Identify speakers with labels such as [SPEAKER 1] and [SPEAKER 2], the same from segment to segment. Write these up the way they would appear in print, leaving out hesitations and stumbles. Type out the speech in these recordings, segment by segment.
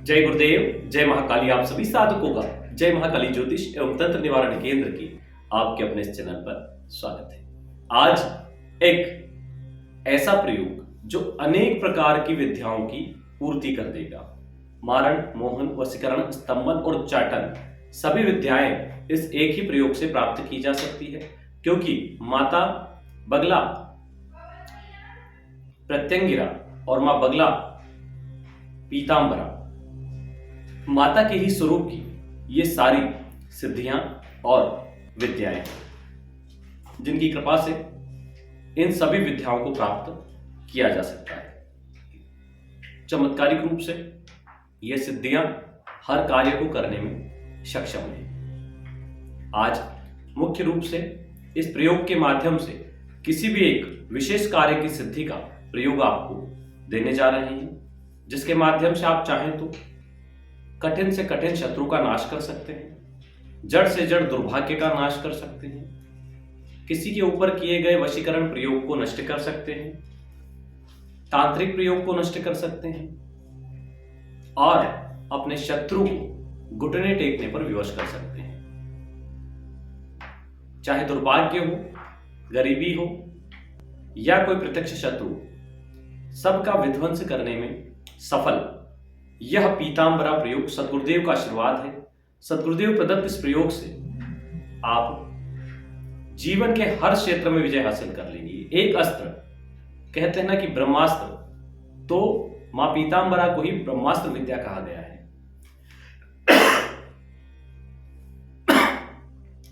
[SPEAKER 1] जय गुरुदेव, जय महाकाली। आप सभी साधकों का जय महाकाली ज्योतिष एवं तंत्र निवारण केंद्र की आपके अपने इस चैनल पर स्वागत है। आज एक ऐसा प्रयोग जो अनेक प्रकार की विद्याओं की पूर्ति कर देगा। मारण, मोहन, वशीकरण, स्तंभन और उच्चाटन सभी विद्याएं इस एक ही प्रयोग से प्राप्त की जा सकती है, क्योंकि माता बगला प्रत्यंगिरा और मां बगला पीतांबरा माता के ही स्वरूप की ये सारी सिद्धियां और विद्याएं हैं, जिनकी कृपा से इन सभी विद्याओं को प्राप्त किया जा सकता है। चमत्कारिक रूप से ये सिद्धियां हर कार्य को करने में सक्षम हैं। आज मुख्य रूप से इस प्रयोग के माध्यम से किसी भी एक विशेष कार्य की सिद्धि का प्रयोग आपको देने जा रहे हैं, जिसके माध्यम से आप चाहें तो कठिन से कठिन शत्रु का नाश कर सकते हैं, जड़ से जड़ दुर्भाग्य का नाश कर सकते हैं, किसी के ऊपर किए गए वशीकरण प्रयोग को नष्ट कर सकते हैं, तांत्रिक प्रयोग को नष्ट कर सकते हैं और अपने शत्रु को घुटने टेकने पर विवश कर सकते हैं। चाहे दुर्भाग्य हो, गरीबी हो या कोई प्रत्यक्ष शत्रु, सबका विध्वंस करने में सफल यह पीतांबरा प्रयोग सद्गुरुदेव का आशीर्वाद है। सद्गुरुदेव प्रदत्त इस प्रयोग से आप जीवन के हर क्षेत्र में विजय हासिल कर लेंगे। एक अस्त्र, कहते हैं ना कि ब्रह्मास्त्र, तो मां पीतांबरा को ही ब्रह्मास्त्र विद्या कहा गया है।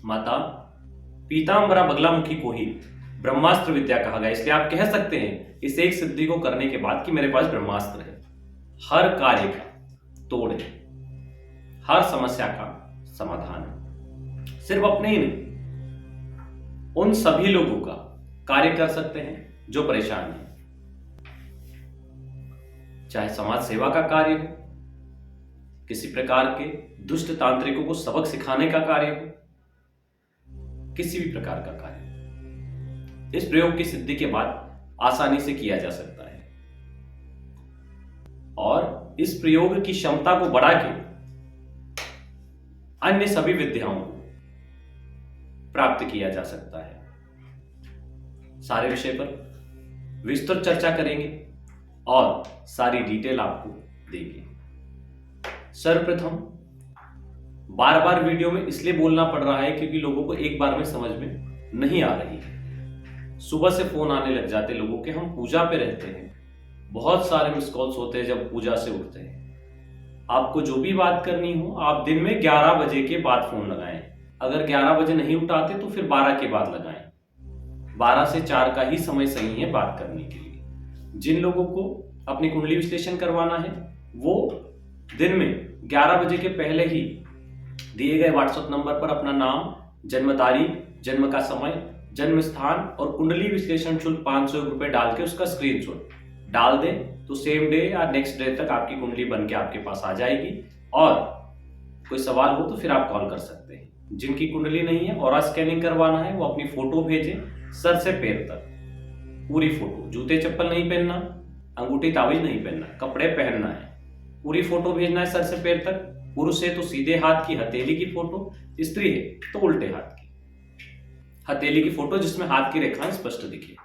[SPEAKER 1] माता पीतांबरा बगलामुखी को ही ब्रह्मास्त्र विद्या कहा गया, इसलिए आप कह सकते हैं इस एक सिद्धि को करने के बाद कि मेरे पास ब्रह्मास्त्र है। हर कार्य का तोड़ है, हर समस्या का समाधान है। सिर्फ अपने ही नहीं, उन सभी लोगों का कार्य कर सकते हैं जो परेशान हैं। चाहे समाज सेवा का कार्य हो, किसी प्रकार के दुष्ट तांत्रिकों को सबक सिखाने का कार्य हो, किसी भी प्रकार का कार्य इस प्रयोग की सिद्धि के बाद आसानी से किया जा सकता है और इस प्रयोग की क्षमता को बढ़ा के अन्य सभी विद्याओं को प्राप्त किया जा सकता है। सारे विषय पर विस्तृत चर्चा करेंगे और सारी डिटेल आपको देंगे। सर्वप्रथम बार बार वीडियो में इसलिए बोलना पड़ रहा है क्योंकि लोगों को एक बार में समझ में नहीं आ रही है। सुबह से फोन आने लग जाते लोगों के, हम पूजा पे रहते हैं, बहुत सारे मिस कॉल्स होते हैं जब पूजा से उठते हैं। आपको जो भी बात करनी हो आप दिन में 11 बजे के बाद फोन लगाएं। अगर 11 बजे नहीं उठाते तो फिर 12 के बाद लगाएं। 12 से 4 का ही समय सही है बात करने के लिए। जिन लोगों को अपनी कुंडली विश्लेषण करवाना है वो दिन में 11 बजे के पहले ही दिए गए व्हाट्सएप नंबर पर अपना नाम, जन्म तारीख, जन्म का समय, जन्म स्थान और कुंडली विश्लेषण शुल्क 500 रुपए डाल के उसका स्क्रीनशॉट डाल दें तो सेम डे या नेक्स्ट डे तक आपकी कुंडली बन के आपके पास आ जाएगी। और कोई सवाल हो तो फिर आप कॉल कर सकते हैं। जिनकी कुंडली नहीं है और स्कैनिंग करवाना है वो अपनी फोटो भेजें, सर से पैर तक पूरी फोटो। जूते चप्पल नहीं पहनना, अंगूठी ताबीज नहीं पहनना, कपड़े पहनना है। पूरी फोटो भेजना है सर से पैर तक। पुरुष है तो सीधे हाथ की हथेली की फोटो, स्त्री है तो उल्टे हाथ की हथेली की फोटो जिसमें हाथ की रेखाएं स्पष्ट दिखे।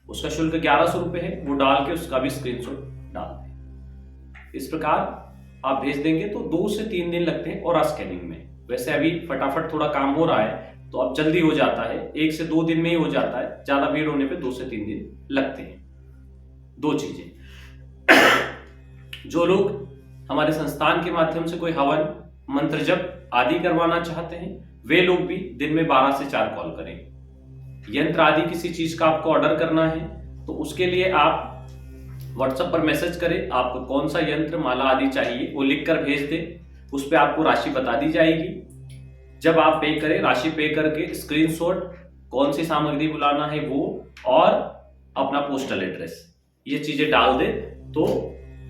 [SPEAKER 1] उसका शुल्क 1100 रुपए है, वो डाल के उसका भी स्क्रीनशॉट डाल दें। इस प्रकार आप भेज देंगे तो 2 से 3 दिन लगते हैं और स्कैनिंग में। वैसे अभी फटाफट थोड़ा काम हो रहा है तो अब जल्दी हो जाता है, 1 से 2 दिन में ही हो जाता है। ज्यादा भीड़ होने पे 2 से 3 दिन लगते हैं। 2 चीजें, जो लोग हमारे संस्थान के माध्यम से कोई हवन, मंत्र जप आदि करवाना चाहते हैं वे लोग भी दिन में 12 से 4 कॉल करें। यंत्र आदि किसी चीज का आपको ऑर्डर करना है तो उसके लिए आप व्हाट्सएप पर मैसेज करें, आपको कौन सा यंत्र, माला आदि चाहिए वो लिख कर भेज दें। उस पर आपको राशि बता दी जाएगी। जब आप पे करें, राशि पे करके स्क्रीनशॉट, कौन सी सामग्री बुलाना है वो और अपना पोस्टल एड्रेस, ये चीजें डाल दे तो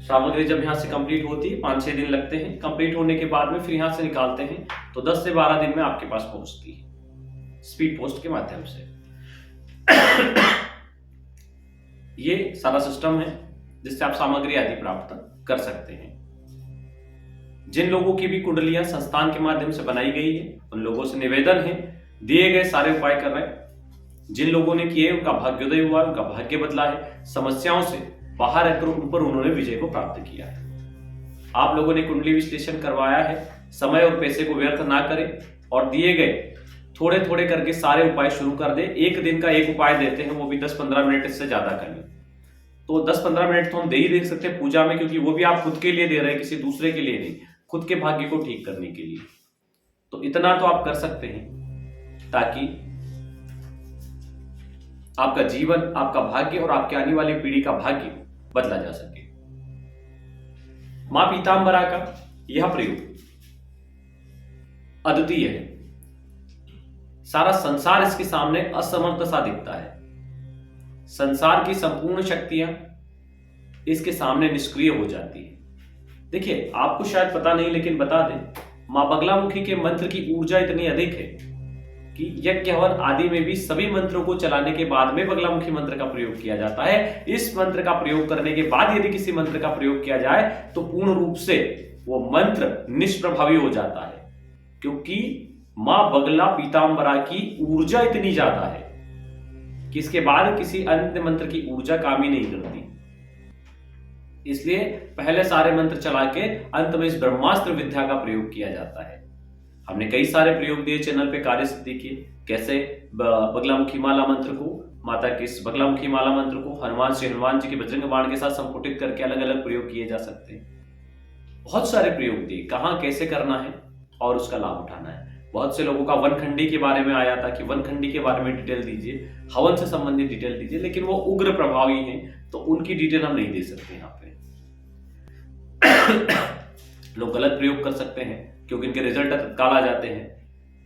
[SPEAKER 1] सामग्री जब यहाँ से कंप्लीट होती है 5-6 दिन लगते हैं। कंप्लीट होने के बाद में फिर यहाँ से निकालते हैं तो 10 से 12 दिन में आपके पास पहुंचती है स्पीड पोस्ट के माध्यम से। ये सारा सिस्टम है जिससे आप सामग्री आदि प्राप्त कर सकते हैं। जिन लोगों की भी कुंडलियां संस्थान के माध्यम से बनाई गई है उन लोगों से निवेदन है दिए गए सारे उपाय कर रहे हैं। जिन लोगों ने किए उनका भाग्योदय हुआ, उनका भाग्य बदला है, समस्याओं से बाहर आकर उन पर उन्होंने विजय को प्राप्त किया है। आप लोगों ने कुंडली विश्लेषण करवाया है, समय और पैसे को व्यर्थ ना करें और दिए गए थोड़े थोड़े करके सारे उपाय शुरू कर दे। एक दिन का एक उपाय देते हैं, वो भी 10-15 मिनट से ज्यादा करें। तो 10-15 मिनट तो हम दे ही दे सकते हैं पूजा में, क्योंकि वो भी आप खुद के लिए दे रहे हैं, किसी दूसरे के लिए नहीं, खुद के भाग्य को ठीक करने के लिए। तो इतना तो आप कर सकते हैं ताकि आपका जीवन, आपका भाग्य और आपके आने वाली पीढ़ी का भाग्य बदला जा सके। मां पीतांबरा का यह प्रयोग अद्वितीय है। सारा संसार इसके सामने असमर्थ सा दिखता है। संसार की संपूर्ण शक्तियां इसके सामने निष्क्रिय हो जाती है। देखिए, आपको शायद पता नहीं, लेकिन बता दें, मां बगलामुखी के मंत्र की ऊर्जा इतनी अधिक है कि यज्ञ हवन आदि में भी सभी मंत्रों को चलाने के बाद में बगलामुखी मंत्र का प्रयोग किया जाता है। इस मंत्र का प्रयोग करने के बाद यदि किसी मंत्र का प्रयोग किया जाए तो पूर्ण रूप से वो मंत्र निष्प्रभावी हो जाता है, क्योंकि मां बगला पीतांबरा की ऊर्जा इतनी ज्यादा है कि इसके बाद किसी अन्य मंत्र की ऊर्जा काम ही नहीं करती। इसलिए पहले सारे मंत्र चला के अंत में इस ब्रह्मास्त्र विद्या का प्रयोग किया जाता है। हमने कई सारे प्रयोग दिए चैनल पे, कार्य सिद्धि किए, कैसे बगलामुखी माला मंत्र को, माता के इस बगलामुखी माला मंत्र को हनुमान से हनुमान जी के बजरंग बाण के साथ संपुटित करके अलग अलग प्रयोग किए जा सकते हैं। बहुत सारे प्रयोग दिए, कहां कैसे करना है और उसका लाभ उठाना है। बहुत से लोगों का वनखंडी के बारे में आया था कि वनखंडी के बारे में डिटेल दीजिए, हवन से संबंधित डिटेल दीजिए, लेकिन वो उग्र प्रभावी हैं तो उनकी डिटेल हम नहीं दे सकते। यहाँ पे लोग गलत प्रयोग कर सकते हैं क्योंकि इनके रिजल्ट तत्काल आ जाते हैं।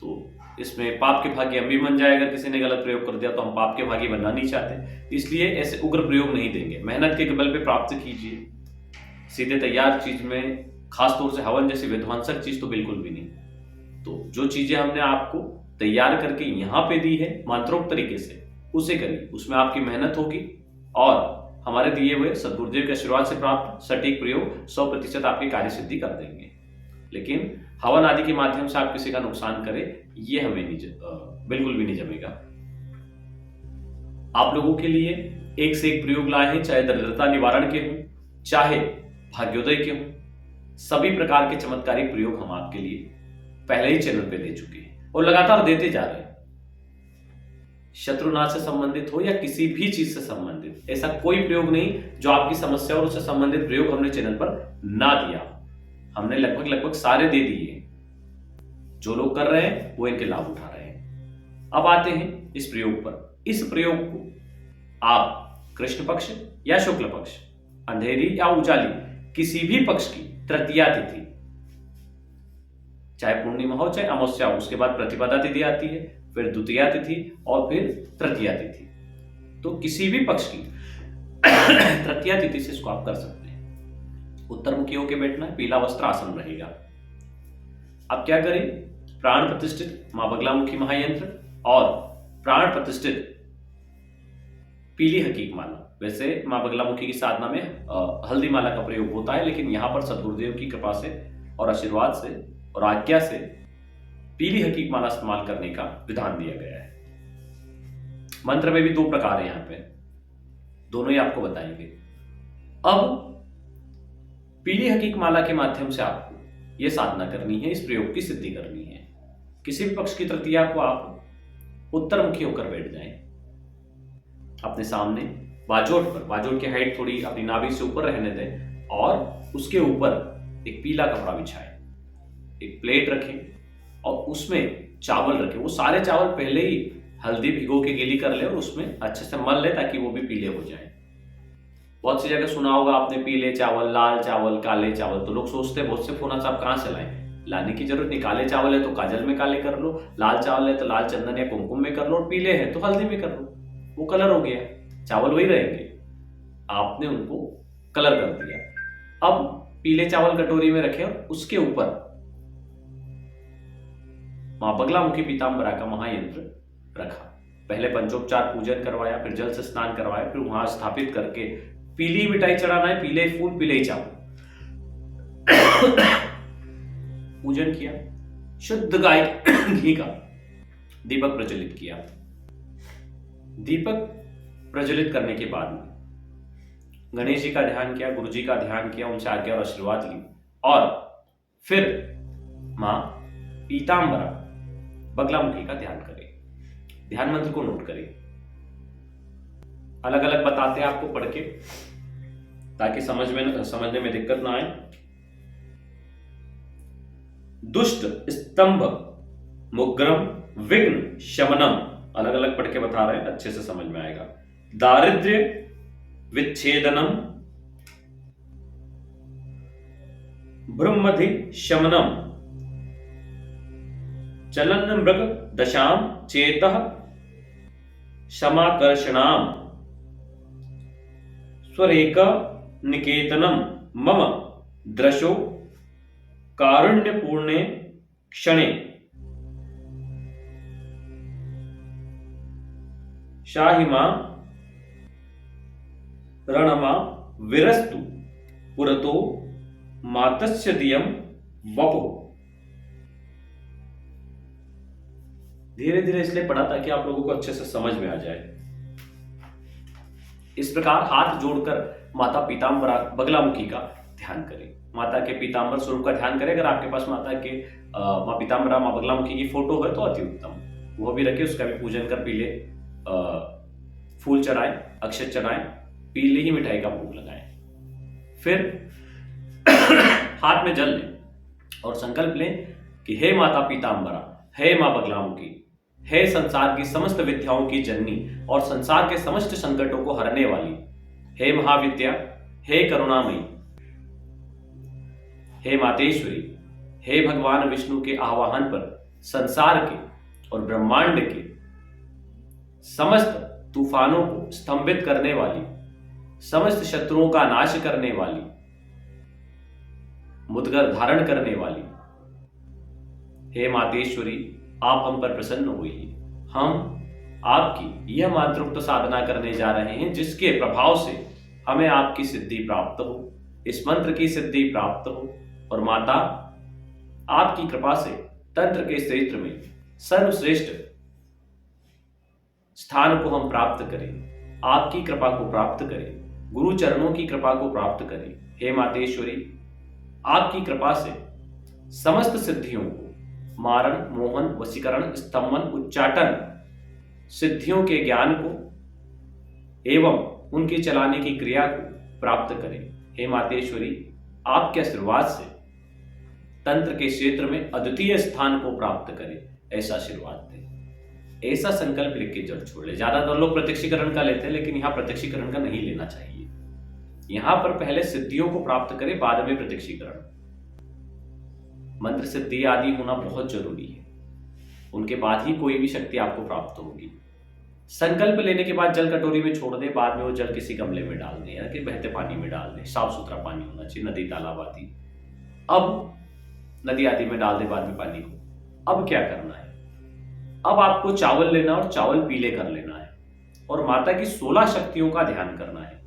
[SPEAKER 1] तो इसमें पाप के भागी हम भी बन जाए। अगर किसी ने गलत प्रयोग कर दिया तो हम पाप के भागी बनना नहीं चाहते, इसलिए ऐसे उग्र प्रयोग नहीं देंगे। मेहनत के बल पे प्राप्त कीजिए, सीधे तैयार चीज में, खासतौर से हवन जैसी विध्वंसक चीज तो बिल्कुल भी नहीं। तो जो चीजें हमने आपको तैयार करके यहाँ पे दी है मंत्रोक्त तरीके से, उसे करिए, उसमें आपकी मेहनत होगी और हमारे दिए हुए सदगुरुदेव के आशीर्वाद से प्राप्त सटीक प्रयोग 100% आपकी कार्य सिद्धि कर देंगे। लेकिन हवन आदि के माध्यम से आप किसी का नुकसान करें, ये हमें नहीं बिल्कुल भी नहीं जमेगा। आप लोगों के लिए एक से एक प्रयोग लाए हैं, चाहे दरिद्रता निवारण के हों, चाहे भाग्योदय के हों। सभी प्रकार के चमत्कारिक प्रयोग हम आपके लिए पहले ही चैनल पे दे चुके हैं और लगातार देते जा रहे हैं। शत्रुनाश से संबंधित हो या किसी भी चीज से संबंधित, ऐसा कोई प्रयोग नहीं जो आपकी समस्या और उससे संबंधित प्रयोग हमने चैनल पर ना दिया। हमने लगभग सारे दे दिए। जो लोग कर रहे हैं वो इनके लाभ उठा रहे हैं। अब आते हैं इस प्रयोग पर। इस प्रयोग को आप कृष्ण पक्ष या शुक्ल पक्ष, अंधेरी या उजाली, किसी भी पक्ष की तृतीया तिथि, चाहे पूर्णिमा हो चाहे अमावस्या हो, उसके बाद प्रतिपदा तिथि आती है, फिर द्वितीया तिथि और फिर तृतीया तिथि। तो किसी भी पक्ष की तृतीया तिथि से इसको आप कर सकते हैं। उत्तर मुखी होकर बैठना है, पीला वस्त्र आसन रहेगा। अब क्या करें? प्राण प्रतिष्ठित मां बगलामुखी महायंत्र और प्राण प्रतिष्ठित पीली हकीक माला। वैसे मां बगलामुखी की साधना में हल्दी माला का प्रयोग होता है, लेकिन यहां पर सदगुरुदेव की कृपा से और आशीर्वाद से और आज्ञा से पीली हकीक माला इस्तेमाल करने का विधान दिया गया है। मंत्र में भी दो प्रकार है, यहां पे दोनों ही आपको बताएंगे। अब पीली हकीक माला के माध्यम से आपको यह साधना करनी है, इस प्रयोग की सिद्धि करनी है। किसी भी पक्ष की तृतीया को आप उत्तर मुखी होकर बैठ जाएं, अपने सामने बाजोट पर, बाजोट की हाइट थोड़ी अपनी नाभि से ऊपर रहने दें और उसके ऊपर एक पीला कपड़ा बिछाएं, एक प्लेट रखें और उसमें चावल रखें। वो सारे चावल पहले ही हल्दी भिगो के गीली कर ले और उसमें अच्छे से मल ले ताकि वो भी पीले हो जाएं। बहुत सी जगह सुना होगा आपने पीले चावल, लाल चावल, काले चावल। तो लोग सोचते हैं बहुत से फोन आप कहां से लाएं, लाने की जरूरत नहीं। काले चावल है तो काजल में काले कर लो, लाल चावल है तो लाल चंदन या कुमकुम में कर लो, और पीले हैं तो हल्दी में कर लो। वो कलर हो गया, चावल वही रहेंगे, आपने उनको कलर कर दिया। अब पीले चावल कटोरी में रखे और उसके ऊपर मां बगलामुखी पीतांबरा का महायंत्र रखा। पहले पंचोपचार पूजन करवाया, फिर जल से स्नान करवाया, फिर वहां स्थापित करके पीली मिठाई चढ़ाना है, पीले फूल, पीले चावल। पूजन किया, शुद्ध गाय घी का दीपक प्रज्वलित किया। दीपक प्रज्वलित करने के बाद में गणेश जी का ध्यान किया, गुरु जी का ध्यान किया, उनसे आज्ञा और आशीर्वाद ली और फिर मां पीतांबरा बगलामुखी का ध्यान करें। ध्यान मंत्र को नोट करें। अलग अलग बताते हैं आपको पढ़ के, ताकि समझने में दिक्कत ना आए। दुष्ट स्तंभ मुग्रम विघ्न शमनम, अलग अलग पढ़ के बता रहे हैं, अच्छे से समझ में आएगा। दारिद्र्य विच्छेदनम ब्रह्मधि शमनम चलन मृग दशाम चेतः क्षमाकर्षणाम स्वरेक निकेतनम मम दृशो कारुण्यपूर्णे क्षणे शाहिमा रणमा विरस्तु पुरतो मातस्य दियम वपो। धीरे धीरे इसलिए पढ़ा ताकि आप लोगों को अच्छे से समझ में आ जाए। इस प्रकार हाथ जोड़कर माता पीतांबरा बगलामुखी का ध्यान करें। माता के पीतांबर स्वरूप का ध्यान करें। अगर आपके पास माता के मां पीतांबरा मां बगलामुखी की फोटो है तो अति उत्तम, वो भी रखे, उसका भी पूजन कर पीले फूल चढ़ाएं, अक्षत चढ़ाएं, पीली ही मिठाई का भोग लगाएं। फिर हाथ में जल लें और संकल्प लें कि हे माता पीतांबरा, हे मां बगलामुखी, हे संसार की समस्त विद्याओं की जननी और संसार के समस्त संकटों को हरने वाली, हे महाविद्या, हे करुणामयी, हे मातेश्वरी, हे भगवान विष्णु के आह्वान पर संसार के और ब्रह्मांड के समस्त तूफानों को स्तंभित करने वाली, समस्त शत्रुओं का नाश करने वाली, मुद्गर धारण करने वाली, हे मातेश्वरी, आप हम पर प्रसन्न होइए। हम आपकी यह मंत्रोक्त साधना करने जा रहे हैं जिसके प्रभाव से हमें आपकी सिद्धि प्राप्त हो, इस मंत्र की सिद्धि प्राप्त हो और माता आपकी कृपा से तंत्र के क्षेत्र में सर्वश्रेष्ठ स्थान को हम प्राप्त करें, आपकी कृपा को प्राप्त करें, गुरु चरणों की कृपा को प्राप्त करें। हे मातेश्वरी, आपकी कृपा से समस्त सिद्धियों को, मारण, मोहन, वशीकरण, स्तंभन, उच्चाटन सिद्धियों के ज्ञान को एवं उनके चलाने की क्रिया को प्राप्त करें। हे मातेश्वरी, आपके आशीर्वाद से तंत्र के क्षेत्र में अद्वितीय स्थान को प्राप्त करें, ऐसा आशीर्वाद दें। ऐसा संकल्प लिख के जड़ छोड़ ले। ज्यादातर लोग प्रत्यक्षीकरण का लेते हैं, लेकिन यहां प्रत्यक्षीकरण का नहीं लेना चाहिए। यहां पर पहले सिद्धियों को प्राप्त करें, बाद में प्रत्यक्षीकरण। मंत्र सिद्धि आदि होना बहुत जरूरी है, उनके बाद ही कोई भी शक्ति आपको प्राप्त होगी। संकल्प लेने के बाद जल कटोरी में छोड़ दे, बाद में वो जल किसी गमले में डाल दें या कि बहते पानी में डाल दें। साफ सुथरा पानी होना चाहिए, नदी तालाब आदि। अब नदी आदि में डाल दे बाद में पानी को। अब क्या करना है? अब आपको चावल लेना और चावल पीले कर लेना है और माता की 16 शक्तियों का ध्यान करना है।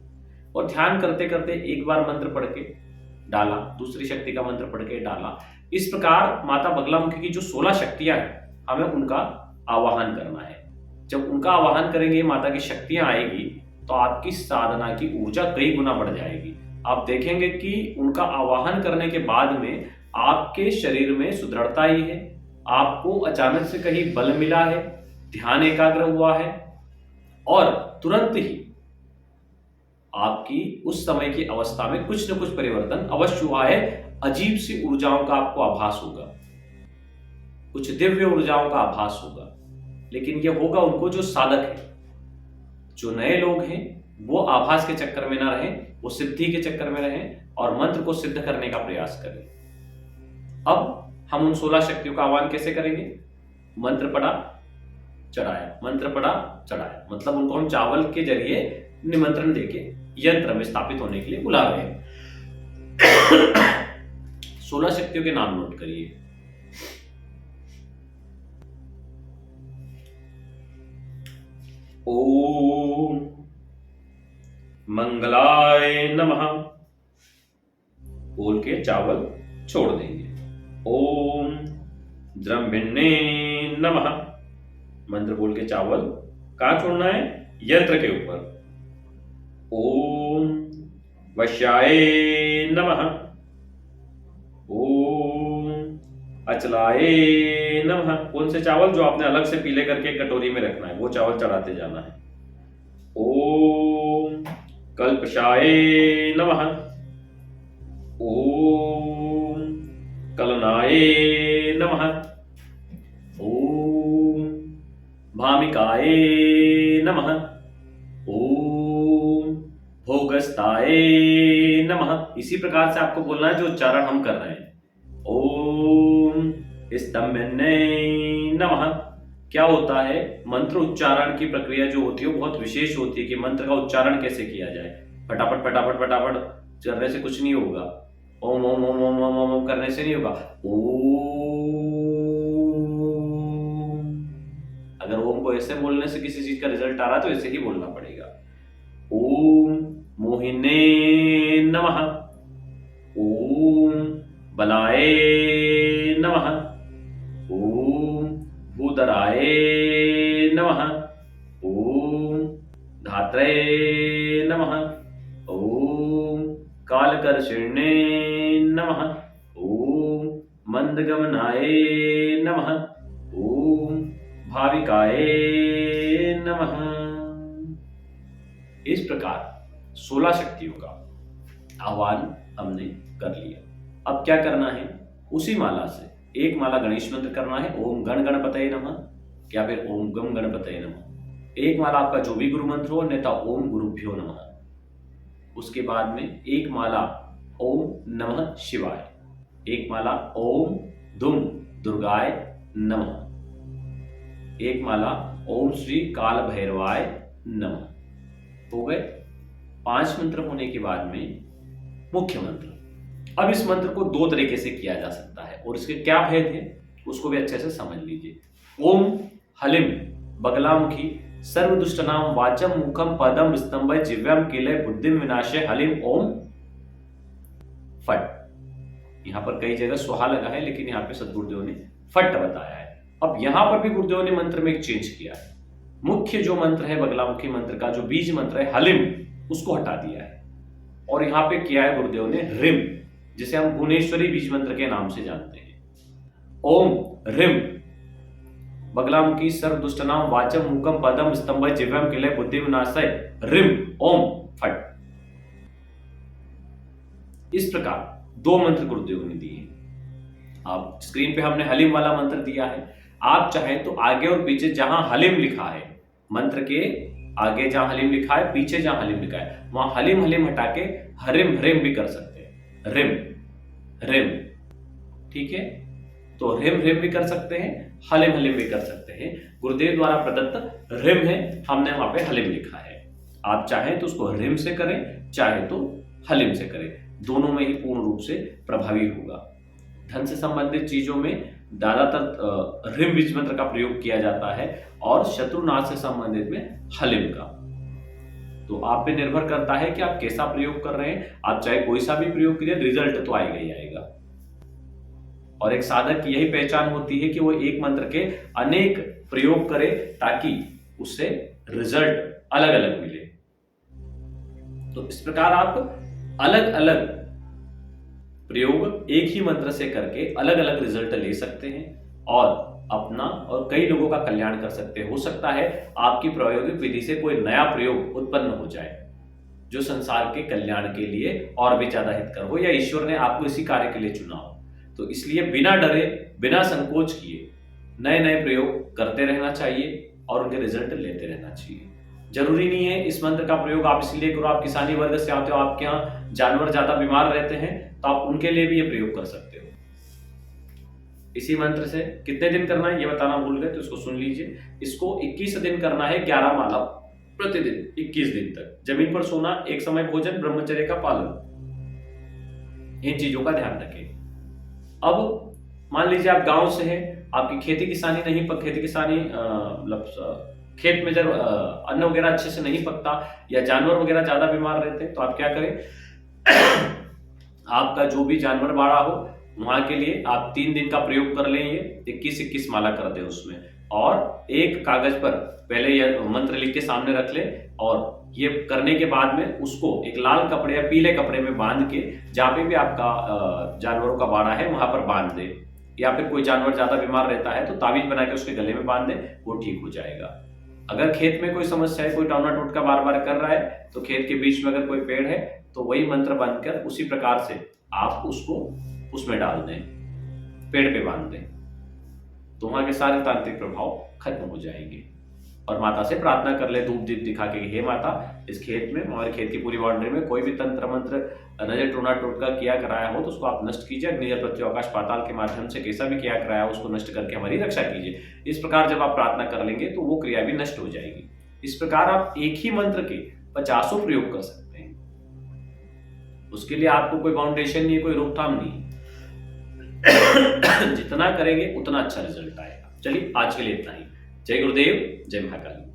[SPEAKER 1] और ध्यान करते करते एक बार मंत्र पढ़ के डाला, दूसरी शक्ति का मंत्र पढ़ के डाला। इस प्रकार माता बगलामुखी की जो 16 शक्तियां हैं, हमें उनका आवाहन करना है। जब उनका आवाहन करेंगे, माता की शक्तियां आएगी, तो आपकी साधना की ऊर्जा कई गुना बढ़ जाएगी। आप देखेंगे कि उनका आवाहन करने के बाद में आपके शरीर में सुदृढ़ता ही है, आपको अचानक से कहीं बल मिला है, ध्यान एकाग्र हुआ है और तुरंत ही आपकी उस समय की अवस्था में कुछ न कुछ परिवर्तन अवश्य हुआ है। अजीब सी ऊर्जाओं का आपको आभास होगा, कुछ दिव्य ऊर्जाओं का आभास होगा, लेकिन यह होगा उनको जो साधक है। जो नए लोग हैं वो आभास के चक्कर में ना रहें, वो सिद्धि के चक्कर में रहें और मंत्र को सिद्ध करने का प्रयास करें। अब हम उन 16 शक्तियों का आह्वान कैसे करेंगे? मंत्र पढ़ा, चढ़ाया, मंत्र पढ़ा, चढ़ाया, मतलब उनको हम चावल के जरिए निमंत्रण देके यंत्र में स्थापित होने के लिए बुला रहे हैं। 16 शक्तियों के नाम नोट करिए। ओम मंगलाय नमः बोल के चावल छोड़ देंगे। ओम द्रंभिन्ने नमः। मंत्र बोल के चावल कहाँ छोड़ना है? यंत्र के ऊपर। ओम वश्याय नमः। ओम अचलाय नमः। कौन से चावल? जो आपने अलग से पीले करके कटोरी में रखना है, वो चावल चढ़ाते जाना है। ओम कल्पशाय नमः। ओम कलनाय नमः। ओम भामिकाय नमः। ओम भोगस्ताय नमः। इसी प्रकार से आपको बोलना है जो उच्चारण हम कर रहे हैं। ओम स्तंभने नमः। क्या होता है? मंत्र उच्चारण की प्रक्रिया जो होती है वो बहुत विशेष होती है कि मंत्र का उच्चारण कैसे किया जाए। फटाफट फटाफट फटाफट करने से कुछ नहीं होगा। ओम ओम ओम ओम ओम ओम करने से नहीं होगा। ओम, अगर ओम को ऐसे बोलने से किसी चीज का रिजल्ट आ रहा है तो ऐसे ही बोलना पड़ेगा। ओम मोहिने नमः। ओम बलाय नमः। ओम भूधराय नमः। ओम धात्रे नमः। ओम कालकर्षिणे नमः। ओम मंदगमनाय नमः। ओम भाविकाय नमः। इस प्रकार 16 शक्तियों का आह्वान हमने कर लिया। अब क्या करना है? उसी माला से एक माला गणेश मंत्र करना है, ओम गण गणपतये नमः, या फिर ओम गम गणपतये नमः। एक माला आपका जो भी गुरु मंत्र हो, अन्यथा ओम गुरुभ्यो नमः। उसके बाद में एक माला ओम नमः शिवाय, एक माला ओम दुम दुर्गाय नमः, एक माला ओम श्री काल भैरवाय नमः। हो गए 5 मंत्र होने के बाद में मुख्य मंत्र। अब इस मंत्र को 2 तरीके से किया जा सकता है और इसके क्या भेद है उसको भी अच्छे से समझ लीजिए। ओम हलिम बगलामुखी सर्वदुष्टनाम वाचम मुखम पदम स्तंभ जिव्यम किले बुद्धिम विनाशे हलिम ओम फट। यहां पर कई जगह सुहा लगा है लेकिन यहां पे सदगुरुदेव ने फट बताया है। अब यहां पर भी गुरुदेव ने मंत्र में एक चेंज किया है। मुख्य जो मंत्र है बगलामुखी मंत्र का जो बीज मंत्र है हलिम, उसको हटा दिया है और यहां पे किया है गुरुदेव ने रिम, जिसे हम भुवनेश्वरी बीज मंत्र के नाम से जानते हैं। ओम रिम बगलामुखी सर्वदुष्टनाम वाचम मुखम पदम स्तंभ जिव्यम किले बुद्धि विनाशय रिम ओम फट। इस प्रकार 2 मंत्र गुरुदेव ने दिए। अब स्क्रीन पे हमने हलिम वाला मंत्र दिया है। आप चाहें तो आगे और पीछे जहां हलिम लिखा है, मंत्र के आगे जहां हलिम लिखा है, पीछे जहां हलिम लिखा है, वहां हलिम हलिम हटा के हरिम हरिम भी कर सकते हैं। रिम रिम, ठीक है? तो रिम रिम भी कर सकते हैं, हलिम हलिम भी कर सकते हैं। गुरुदेव द्वारा प्रदत्त रिम है, हमने वहां पे हलिम लिखा है। आप चाहें तो उसको रिम से करें, चाहे तो हलिम से करें, दोनों में ही पूर्ण रूप से प्रभावी होगा। धन से संबंधित चीजों में ज्यादातर रिम बीज मंत्र का प्रयोग किया जाता है और शत्रुनाश से संबंधित में हलिम का। तो आप पे निर्भर करता है कि आप कैसा प्रयोग कर रहे हैं। आप चाहे कोई सा भी प्रयोग करिए, रिजल्ट तो आएगा ही आएगा। और एक साधक की यही पहचान होती है कि वो एक मंत्र के अनेक प्रयोग करे ताकि उससे रिजल्ट अलग अलग मिले। तो इस प्रकार आप अलग अलग प्रयोग एक ही मंत्र से करके अलग अलग रिजल्ट ले सकते हैं और अपना और कई लोगों का कल्याण कर सकते हैं। हो सकता है आपकी प्रायोगिक विधि से कोई नया प्रयोग उत्पन्न हो जाए जो संसार के कल्याण के लिए और भी ज्यादा हितकर हो, या ईश्वर ने आपको इसी कार्य के लिए चुना हो। तो इसलिए बिना डरे, बिना संकोच किए नए नए प्रयोग करते रहना चाहिए और उनके रिजल्ट लेते रहना चाहिए। जरूरी नहीं है इस मंत्र का प्रयोग आप इसलिए करो, आप किसानी वर्ग से आते हो, आपके यहाँ जानवर ज्यादा बीमार रहते हैं, तो आप उनके लिए भी ये प्रयोग कर सकते हो। इसी मंत्र से कितने दिन करना है ये बताना भूल गए तो इसको सुन लीजिए। इसको 21 दिन करना है, 11 माला प्रतिदिन 21 दिन तक। जमीन पर सोना, एक समय भोजन, ब्रह्मचर्य का पालन, इन चीजों का ध्यान रखें। अब मान लीजिए आप गांव से हैं, आपकी खेती किसानी नहीं खेती किसानी मतलब खेत में जब अन्न वगैरह अच्छे से नहीं पकता या जानवर वगैरह ज्यादा बीमार रहते हैं, तो आप क्या करें आपका जो भी जानवर बाड़ा हो वहां के लिए आप 3 दिन का प्रयोग कर लें, ये 21-21 माला कर दें उसमें, और एक कागज पर पहले यह मंत्र लिख के सामने रख ले, और ये करने के बाद में उसको एक लाल कपड़े या पीले कपड़े में बांध के जहाँ पे भी आपका जानवरों का बाड़ा है वहां पर बांध दे, या फिर कोई जानवर ज्यादा बीमार रहता है तो ताबीज बना के उसके गले में बांध दे, वो ठीक हो जाएगा। अगर खेत में कोई समस्या है, कोई टौना टोटका बार बार कर रहा है, तो खेत के बीच में अगर कोई पेड़ है तो वही मंत्र बनकर उसी प्रकार से आप उसको उसमें डाल दें, पेड़ पे बांध दें, तो वहां के सारे तांत्रिक प्रभाव खत्म हो जाएंगे। और माता से प्रार्थना कर ले धूप दीप दिखा के, हे माता, इस खेत में, हमारे खेत की पूरी बाउंड्री में कोई भी तंत्र मंत्र नजर टोना टोटका किया कराया हो तो उसको आप नष्ट कीजिए, अग्नि पृथ्वी आकाश पाताल के माध्यम से कैसा भी किया कराया हो उसको नष्ट करके हमारी रक्षा कीजिए। इस प्रकार जब आप प्रार्थना कर लेंगे तो वो क्रिया भी नष्ट हो जाएगी। इस प्रकार आप एक ही मंत्र के 50 प्रयोग कर सकते हैं। उसके लिए आपको कोई बाउंडेशन नहीं है, कोई रोकथाम नहीं। जितना करेंगे उतना अच्छा रिजल्ट आएगा। चलिए आज के लिए इतना ही। जय गुरुदेव, जय महाकाली।